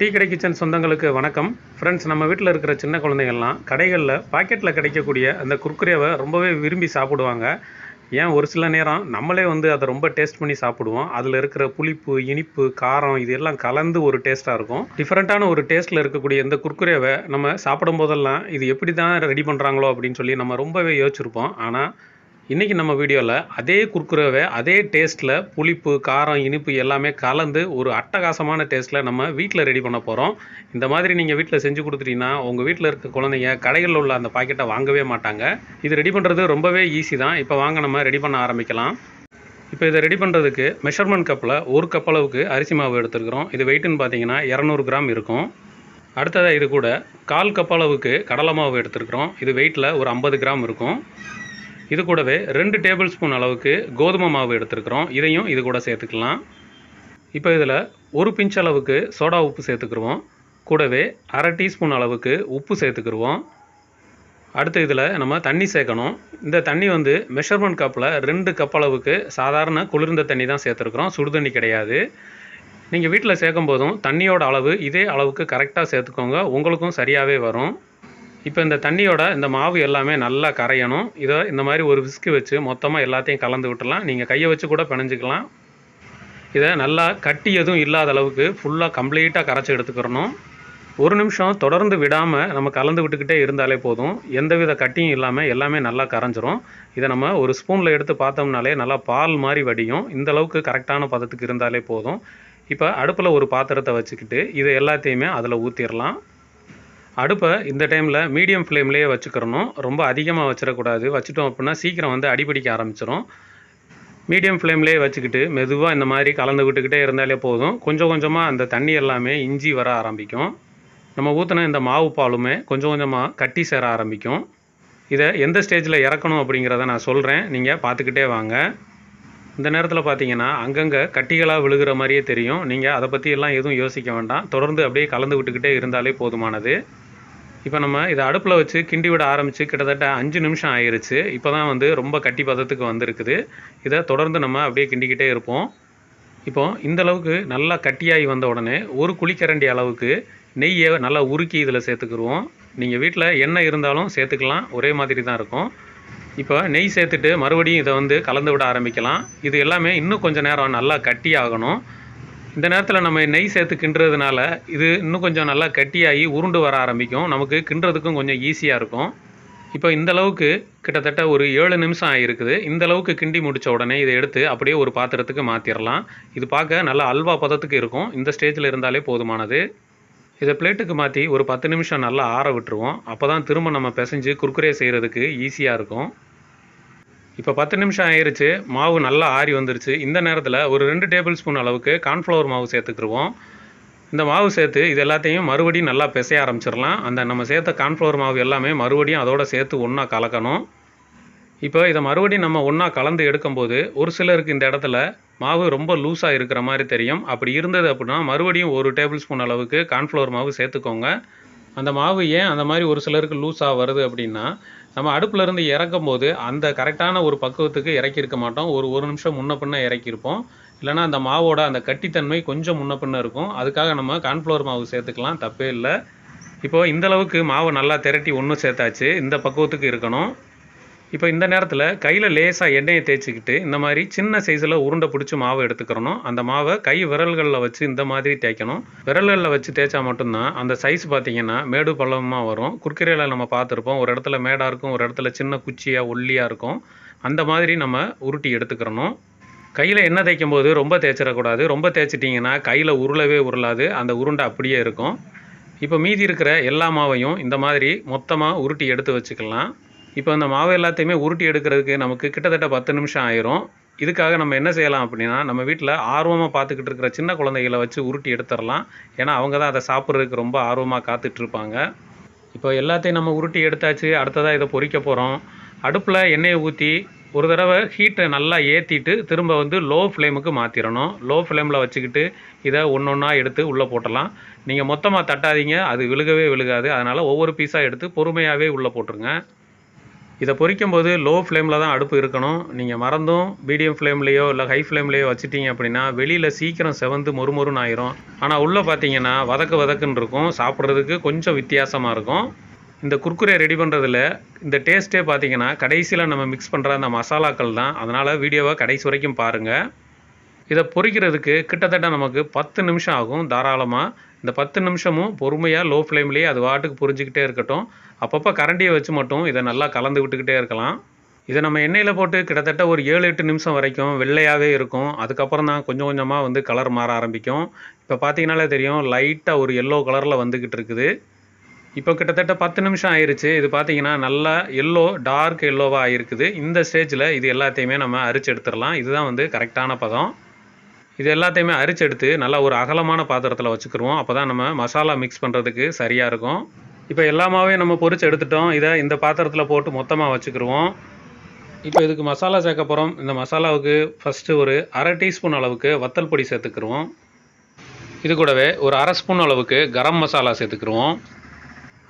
Tea கடை kitchen சொந்தங்களுக்கு வணக்கம். ஃப்ரெண்ட்ஸ், நம்ம வீட்டில் இருக்கிற சின்ன குழந்தைகள்லாம் கடைகளில் பாக்கெட்டில் கிடைக்கக்கூடிய அந்த குர்குரேவை ரொம்பவே விரும்பி சாப்பிடுவாங்க. ஏன் ஒரு சில நேரம் நம்மளே அதை ரொம்ப டேஸ்ட் பண்ணி சாப்பிடுவோம். அதில் இருக்கிற புளிப்பு, இனிப்பு, காரம் இது எல்லாம் கலந்து ஒரு டேஸ்ட்டாக இருக்கும். டிஃப்ரெண்ட்டான ஒரு டேஸ்ட்டில் இருக்கக்கூடிய இந்த குர்குரேவை நம்ம சாப்பிடும் போதெல்லாம் இது எப்படி தான் ரெடி பண்ணுறாங்களோ அப்படின்னு சொல்லி நம்ம ரொம்பவே யோசிச்சிருப்போம். ஆனால் இன்றைக்கி நம்ம வீடியோவில் அதே குர்குரேவை அதே டேஸ்ட்டில் புளிப்பு, காரம், இனிப்பு எல்லாமே கலந்து ஒரு அட்டகாசமான டேஸ்ட்டில் நம்ம வீட்டில் ரெடி பண்ண போகிறோம். இந்த மாதிரி நீங்கள் வீட்டில் செஞ்சு கொடுத்துட்டீங்கன்னா உங்கள் வீட்டில் இருக்க குழந்தைங்க கடைகளில் உள்ள அந்த பாக்கெட்டை வாங்கவே மாட்டாங்க. இது ரெடி பண்ணுறது ரொம்பவே ஈஸி தான். இப்போ வாங்க நம்ம ரெடி பண்ண ஆரம்பிக்கலாம். இப்போ இதை ரெடி பண்ணுறதுக்கு மெஷர்மெண்ட் கப்பில் 1 கப் அளவுக்கு அரிசி மாவு எடுத்துருக்குறோம். இது வெயிட்டுன்னு பார்த்தீங்கன்னா 200 கிராம் இருக்கும். அடுத்ததாக இது கூட 1/4 கப் அளவுக்கு கடலை மாவு எடுத்துருக்குறோம். இது வெயிட்டில் ஒரு 50 கிராம் இருக்கும். இது கூடவே 2 டேபிள் ஸ்பூன் அளவுக்கு கோதுமை மாவு எடுத்துருக்குறோம். இதையும் இது கூட சேர்த்துக்கலாம். இப்போ இதில் 1 பிஞ்ச் அளவுக்கு சோடா உப்பு சேர்த்துக்குருவோம். கூடவே 1/2 டீஸ்பூன் அளவுக்கு உப்பு சேர்த்துக்குருவோம். அடுத்து இதில் நம்ம தண்ணி சேர்க்கணும். இந்த தண்ணி மெஷர்மெண்ட் கப்பில் 2 கப் அளவுக்கு சாதாரண குளிர்ந்த தண்ணி தான் சேர்த்துருக்குறோம். சுடு தண்ணி கிடையாது. நீங்கள் வீட்டில் சேர்க்கும் போதும் தண்ணியோட அளவு இதே அளவுக்கு கரெக்டாக சேர்த்துக்கோங்க. உங்களுக்கும் சரியாகவே வரும். இப்போ இந்த தண்ணியோட இந்த மாவு எல்லாமே நல்லா கரையணும். இதை இந்த மாதிரி ஒரு விஸ்கு வச்சு மொத்தமாக எல்லாத்தையும் கலந்து விட்டுலாம். நீங்கள் கையை வச்சு கூட பிணைஞ்சிக்கலாம். இதை நல்லா கட்டி எதுவும் இல்லாத அளவுக்கு ஃபுல்லாக கம்ப்ளீட்டாக கரைச்சி எடுத்துக்கிறணும். 1 நிமிஷம் தொடர்ந்து விடாமல் நம்ம கலந்து விட்டுக்கிட்டே இருந்தாலே போதும். எந்தவித கட்டியும் இல்லாமல் எல்லாமே நல்லா கரைஞ்சிரும். இதை நம்ம ஒரு ஸ்பூனில் எடுத்து பார்த்தோம்னாலே நல்லா பால் மாதிரி வடியும். இந்த அளவுக்கு கரெக்டான பதத்துக்கு இருந்தாலே போதும். இப்போ அடுப்பில் ஒரு பாத்திரத்தை வச்சுக்கிட்டு இதை எல்லாத்தையுமே அதில் ஊற்றிடலாம். அடுப்பை இந்த டைமில் மீடியம் ஃப்ளேம்லேயே வச்சுக்கிறணும். ரொம்ப அதிகமாக வச்சிடக்கூடாது. வச்சுட்டோம் அப்படின்னா சீக்கிரம் அடிபிடிக்க ஆரம்பிச்சிடும். மீடியம் ஃப்ளேம்லேயே வச்சுக்கிட்டு மெதுவாக இந்த மாதிரி கலந்து விட்டுக்கிட்டே இருந்தாலே போதும். கொஞ்சம் கொஞ்சமாக அந்த தண்ணி எல்லாமே இஞ்சி வர ஆரம்பிக்கும். நம்ம ஊற்றின இந்த மாவு பாலுமே கொஞ்சம் கொஞ்சமாக கட்டி சேர ஆரம்பிக்கும். இதை எந்த ஸ்டேஜில் இறக்கணும் அப்படிங்கிறத நான் சொல்கிறேன். நீங்கள் பார்த்துக்கிட்டே வாங்க. இந்த நேரத்தில் பார்த்தீங்கன்னா அங்கங்கே கட்டிகளாக விழுகிற மாதிரியே தெரியும். நீங்கள் அதை பற்றியெல்லாம் எதுவும் யோசிக்க வேண்டாம். தொடர்ந்து அப்படியே கலந்து விட்டுக்கிட்டே இருந்தாலே போதுமானது. இப்போ நம்ம இதை அடுப்பில் வச்சு கிண்டி விட ஆரம்பித்து கிட்டத்தட்ட 5 நிமிஷம் ஆயிடுச்சு. இப்போ தான் ரொம்ப கட்டி பதத்துக்கு வந்திருக்குது. இதை தொடர்ந்து நம்ம அப்படியே கிண்டிக்கிட்டே இருப்போம். இப்போது இந்தளவுக்கு நல்லா கட்டியாகி வந்த உடனே 1 குழிக்கரண்டி அளவுக்கு நெய்யை நல்லா உருக்கி இதில் சேர்த்துக்குருவோம். நீங்கள் வீட்டில் எண்ணெய் இருந்தாலும் சேர்த்துக்கலாம். ஒரே மாதிரி தான் இருக்கும். இப்போ நெய் சேர்த்துட்டு மறுபடியும் இதை கலந்து விட ஆரம்பிக்கலாம். இது எல்லாமே இன்னும் கொஞ்சம் நேரம் நல்லா கட்டி ஆகணும். இந்த நேரத்தில் நம்ம நெய் சேர்த்து கிண்டுறதுனால இது இன்னும் கொஞ்சம் நல்லா கட்டியாகி உருண்டு வர ஆரம்பிக்கும். நமக்கு கிண்டுறதுக்கும் கொஞ்சம் ஈஸியாக இருக்கும். இப்போ இந்தளவுக்கு கிட்டத்தட்ட ஒரு 7 நிமிஷம் ஆகிருக்குது. இந்தளவுக்கு கிண்டி முடித்த உடனே இதை எடுத்து அப்படியே ஒரு பாத்திரத்துக்கு மாற்றிடலாம். இது பார்க்க நல்லா அல்வா பதத்துக்கு இருக்கும். இந்த ஸ்டேஜில் இருந்தாலே போதுமானது. இதை பிளேட்டுக்கு மாற்றி ஒரு 10 நிமிஷம் நல்லா ஆற விட்டுருவோம். அப்போ தான் திரும்ப நம்ம பிசைஞ்சு குர்குரே செய்கிறதுக்கு ஈஸியாக இருக்கும். இப்போ 10 நிமிஷம் ஆயிடுச்சு. மாவு நல்லா ஆறி வந்துருச்சு. இந்த நேரத்தில் ஒரு 2 டேபிள் ஸ்பூன் அளவுக்கு கார்ன்ஃப்ளவர் மாவு சேர்த்துக்குருவோம். இந்த மாவு சேர்த்து இது எல்லாத்தையும் மறுபடியும் நல்லா பிசைய ஆரம்பிச்சிடலாம். அந்த நம்ம சேர்த்த கார்ன்ஃப்ளவர் மாவு எல்லாமே மறுபடியும் அதோடு சேர்த்து ஒன்றா கலக்கணும். இப்போ இதை மறுபடியும் நம்ம ஒன்றா கலந்து எடுக்கும்போது ஒரு சிலருக்கு இந்த இடத்துல மாவு ரொம்ப லூஸாக இருக்கிற மாதிரி தெரியும். அப்படி இருந்தது அப்படின்னா மறுபடியும் 1 டேபிள் ஸ்பூன் அளவுக்கு கார்ன்ஃப்ளவர் மாவு சேர்த்துக்கோங்க. அந்த மாவு ஏன் அந்த மாதிரி ஒரு சிலருக்கு லூஸாக வருது அப்படின்னா, நம்ம அடுப்புலேருந்து இறக்கும் போது அந்த கரெக்டான ஒரு பக்குவத்துக்கு இறக்கியிருக்க மாட்டோம். ஒரு நிமிஷம் முன்ன பின்ன இறக்கியிருப்போம். இல்லைனா அந்த மாவோட அந்த கட்டித்தன்மை கொஞ்சம் முன்ன பின்ன இருக்கும். அதுக்காக நம்ம கார்ன்ஃப்ளவர் மாவு சேர்த்துக்கலாம், தப்பே இல்லை. இப்போது இந்தளவுக்கு மாவு நல்லா திரட்டி ஒன்று சேர்த்தாச்சு. இந்த பக்குவத்துக்கு இருக்கணும். இப்போ இந்த நேரத்தில் கையில் லேசாக எண்ணெயை தேய்ச்சிக்கிட்டு இந்த மாதிரி சின்ன சைஸில் உருண்டை பிடிச்சி மாவு எடுத்துக்கிறணும். அந்த மாவை கை விரல்களில் வச்சு இந்த மாதிரி தேய்க்கணும். விரல்களில் வச்சு தேய்ச்சா மட்டும்தான் அந்த சைஸ் பார்த்திங்கன்னா மேடு பள்ளமாக வரும். குர்குரேல நம்ம பார்த்துருப்போம், ஒரு இடத்துல மேடாக இருக்கும், ஒரு இடத்துல சின்ன குச்சியாக ஒல்லியாக இருக்கும். அந்த மாதிரி நம்ம உருட்டி எடுத்துக்கிறணும். கையில் எண்ணெய் தேய்க்கும் போது ரொம்ப தேய்ச்சிடக்கூடாது. ரொம்ப தேய்ச்சிட்டிங்கன்னா கையில் உருளவே உருளாது. அந்த உருண்டை அப்படியே இருக்கும். இப்போ மீதி இருக்கிற எல்லா மாவையும் இந்த மாதிரி மொத்தமாக உருட்டி எடுத்து வச்சுக்கலாம். இப்போ அந்த மாவு எல்லாத்தையுமே உருட்டி எடுக்கிறதுக்கு நமக்கு கிட்டத்தட்ட 10 நிமிஷம் ஆயிரும். இதுக்காக நம்ம என்ன செய்யலாம் அப்படின்னா, நம்ம வீட்டில் ஆர்வமாக பார்த்துக்கிட்டு இருக்கிற சின்ன குழந்தைகளை வச்சு உருட்டி எடுத்துடலாம். ஏன்னா அவங்க தான் அதை சாப்பிட்றதுக்கு ரொம்ப ஆர்வமாக காத்துட்ருப்பாங்க. இப்போ எல்லாத்தையும் நம்ம உருட்டி எடுத்தாச்சு. அடுத்ததாக இதை பொரிக்க போகிறோம். அடுப்பில் எண்ணெயை ஊற்றி ஒரு தடவை ஹீட்டை நல்லா ஏற்றிட்டு திரும்ப லோ ஃப்ளேமுக்கு மாற்றிடணும். லோ ஃப்ளேமில் வச்சுக்கிட்டு இதை ஒன்றா எடுத்து உள்ளே போட்டலாம். நீங்கள் மொத்தமாக தட்டாதீங்க, அது விழுகவே விழுகாது. அதனால் ஒவ்வொரு பீஸாக எடுத்து பொறுமையாகவே உள்ளே போட்டுருங்க. இதை பொரிக்கும்போது லோ ஃப்ளேமில் தான் அடுப்பு இருக்கணும். நீங்கள் மறந்தும் மீடியம் ஃப்ளேம்லேயோ இல்லை ஹை ஃப்ளேம்லேயோ வச்சுட்டீங்க அப்படின்னா வெளியில் சீக்கிரம் செவந்து மொறுமொறுன்னு ஆயிரும். ஆனால் உள்ளே பார்த்தீங்கன்னா வதக்கு வதக்குன்னு இருக்கும். சாப்பிட்றதுக்கு கொஞ்சம் வித்தியாசமாக இருக்கும். இந்த குர்குரே ரெடி பண்ணுறதுல இந்த டேஸ்ட்டே பார்த்தீங்கன்னா கடைசியில் நம்ம மிக்ஸ் பண்ணுற அந்த மசாலாக்கள் தான். அதனால் வீடியோவை கடைசி வரைக்கும் பாருங்கள். இதை பொரிக்கிறதுக்கு கிட்டத்தட்ட நமக்கு 10 நிமிஷம் ஆகும் தாராளமாக. இந்த 10 நிமிஷமும் பொறுமையாக லோ ஃப்ளேம்லேயே அது வாட்டுக்கு பொரிஞ்சிக்கிட்டே இருக்கட்டும். அப்பப்போ கரண்டியை வச்சு மட்டும் இதை நல்லா கலந்து விட்டுக்கிட்டே இருக்கலாம். இதை நம்ம எண்ணெயில் போட்டு கிட்டத்தட்ட ஒரு 7-8 நிமிஷம் வரைக்கும் வெள்ளையாகவே இருக்கும். அதுக்கப்புறம் தான் கொஞ்சம் கொஞ்சமாக வந்து கலர் மாற ஆரம்பிக்கும். இப்போ பார்த்தீங்கன்னாலே தெரியும், லைட்டாக ஒரு எல்லோ கலரில் வந்துக்கிட்டு இருக்குது. இப்போ கிட்டத்தட்ட 10 நிமிஷம் ஆயிடுச்சு. இது பார்த்தீங்கன்னா நல்லா டார்க் எல்லோவாக ஆகிருக்குது. இந்த ஸ்டேஜில் இது எல்லாத்தையுமே நம்ம அரிச்சு எடுத்துடலாம். இதுதான் வந்து கரெக்டான பதம். இது எல்லாத்தையுமே அரிச்செடுத்து நல்லா ஒரு அகலமான பாத்திரத்தில் வச்சுக்கிருவோம். அப்போ தான் நம்ம மசாலா மிக்ஸ் பண்ணுறதுக்கு சரியாக இருக்கும். இப்போ எல்லாமே நம்ம பொரிச்சு எடுத்துட்டோம். இதை இந்த பாத்திரத்தில் போட்டு மொத்தமாக வச்சுக்கிருவோம். இப்போ இதுக்கு மசாலா சேர்க்க போகிறோம். இந்த மசாலாவுக்கு ஃபஸ்ட்டு ஒரு 1/2 டீஸ்பூன் அளவுக்கு வத்தல் பொடி சேர்த்துக்கிருவோம். இது கூடவே ஒரு 1/2 ஸ்பூன் அளவுக்கு கரம் மசாலா சேர்த்துக்கிருவோம்.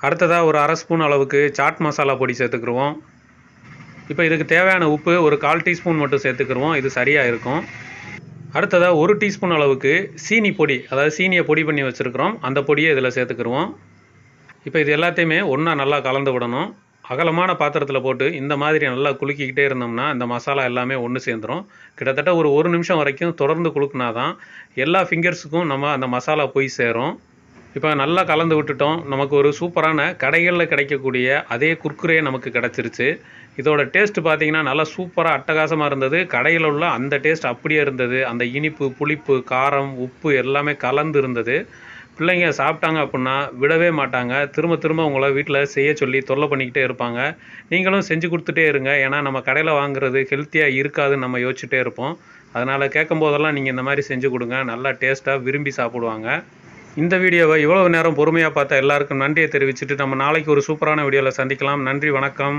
அடுத்ததாக ஒரு 1/2 ஸ்பூன் அளவுக்கு சாட் மசாலா பொடி சேர்த்துக்கிருவோம். இப்போ இதுக்கு தேவையான உப்பு ஒரு 1/4 டீஸ்பூன் மட்டும் சேர்த்துக்கிருவோம். இது சரியாக இருக்கும். அடுத்ததாக 1 டீஸ்பூன் அளவுக்கு சீனி பொடி, அதாவது சீனியை பொடி பண்ணி வச்சுருக்கிறோம். அந்த பொடியை இதில் சேர்த்துக்கிருவோம். இப்போ இது எல்லாத்தையுமே ஒன்றா நல்லா கலந்து விடணும். அகலமான பாத்திரத்தில் போட்டு இந்த மாதிரி நல்லா குலுக்கிக்கிட்டே இருந்தோம்னா இந்த மசாலா எல்லாமே ஒன்று சேர்ந்துடும். கிட்டத்தட்ட ஒரு 1 நிமிஷம் வரைக்கும் தொடர்ந்து குலுக்குனா தான் எல்லா ஃபிங்கர்ஸுக்கும் நம்ம அந்த மசாலா போய் சேரும். இப்போ நல்லா கலந்து விட்டுட்டோம். நமக்கு ஒரு சூப்பரான கடைகளில் கிடைக்கக்கூடிய அதே குர்குரே நமக்கு கிடச்சிருச்சு. இதோட டேஸ்ட்டு பார்த்தீங்கன்னா நல்லா சூப்பராக அட்டகாசமாக இருந்தது. கடையில் உள்ள அந்த டேஸ்ட் அப்படியே இருந்தது. அந்த இனிப்பு, புளிப்பு, காரம், உப்பு எல்லாமே கலந்து இருந்தது. பிள்ளைங்க சாப்பிட்டாங்க அப்படின்னா விடவே மாட்டாங்க. திரும்ப திரும்ப உங்களை வீட்டில் செய்ய சொல்லி தொல்லை பண்ணிக்கிட்டே இருப்பாங்க. நீங்களும் செஞ்சு கொடுத்துட்டே இருங்க. ஏன்னா நம்ம கடையில் வாங்குறது ஹெல்த்தியாக இருக்காதுன்னு நம்ம யோசிச்சுட்டே இருப்போம். அதனால் கேட்கும் போதெல்லாம் நீங்கள் இந்த மாதிரி செஞ்சு கொடுங்க. நல்லா டேஸ்ட்டாக விரும்பி சாப்பிடுவாங்க. இந்த வீடியோவை இவ்வளவு நேரம் பொறுமையாக பார்த்த எல்லாருக்கும் நன்றியை தெரிவிச்சுட்டு நம்ம நாளைக்கு ஒரு சூப்பரான வீடியோவில் சந்திக்கலாம். நன்றி, வணக்கம்.